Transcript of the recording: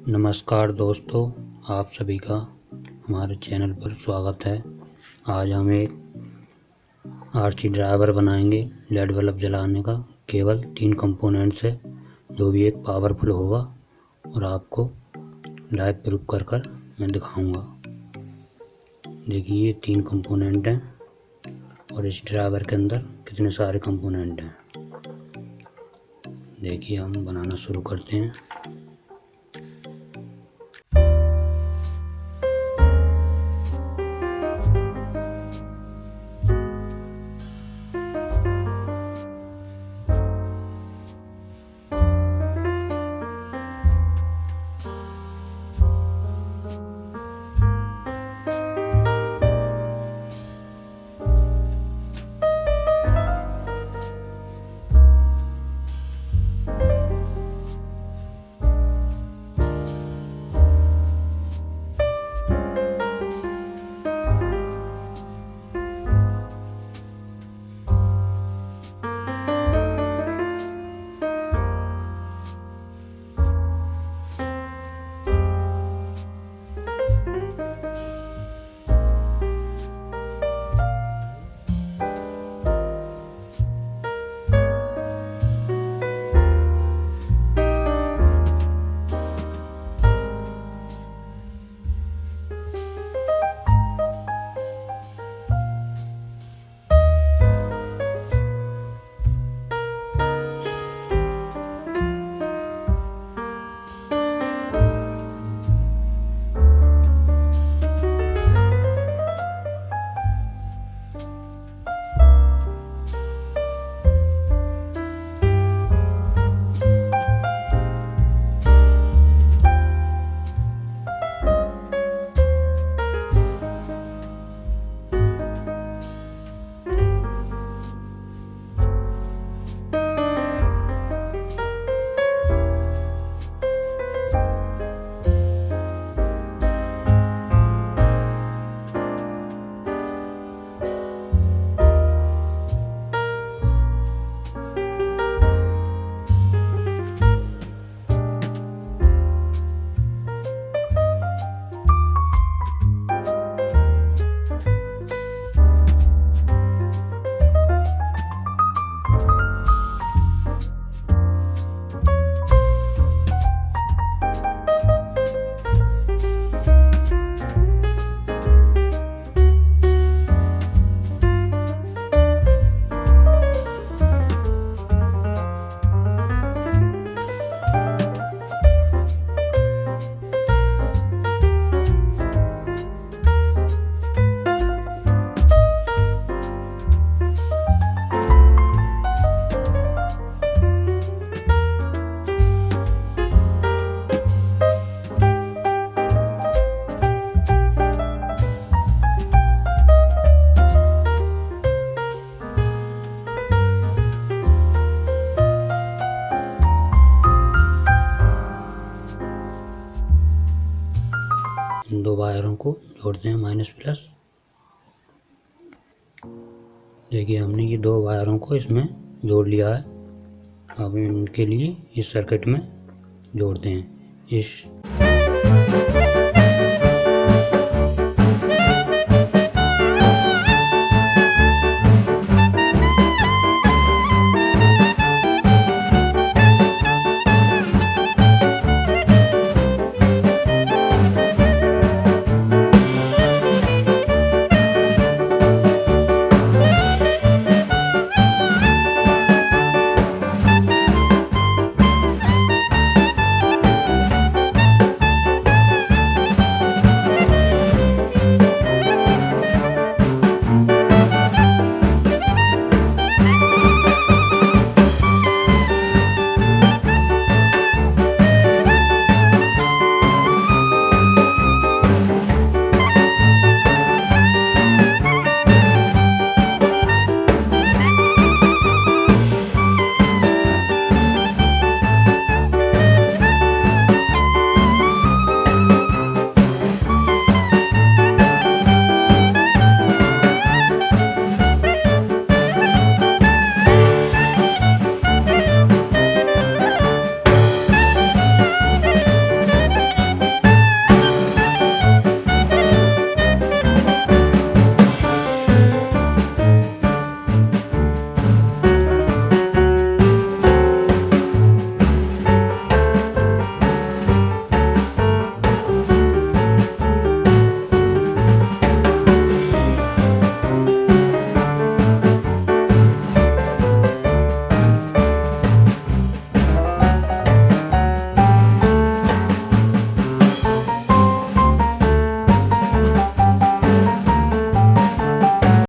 नमस्कार दोस्तों, आप सभी का हमारे चैनल पर स्वागत है। आज हम एक आरसी ड्राइवर बनाएंगे लेड बल्ब जलाने का। केवल 3 कंपोनेंट्स है, जो भी एक पावरफुल होगा और आपको लाइव प्रूफ कर मैं दिखाऊंगा। देखिए ये 3 कंपोनेंट हैं और इस ड्राइवर के अंदर कितने सारे कंपोनेंट हैं। देखिए हम बनाना शुरू करते हैं। इन 2 वायरों को जोड़ते हैं माइनस प्लस। देखिए हमने ये 2 वायरों को इसमें जोड़ लिया है। अब इनके लिए इस सर्किट में जोड़ते हैं। इस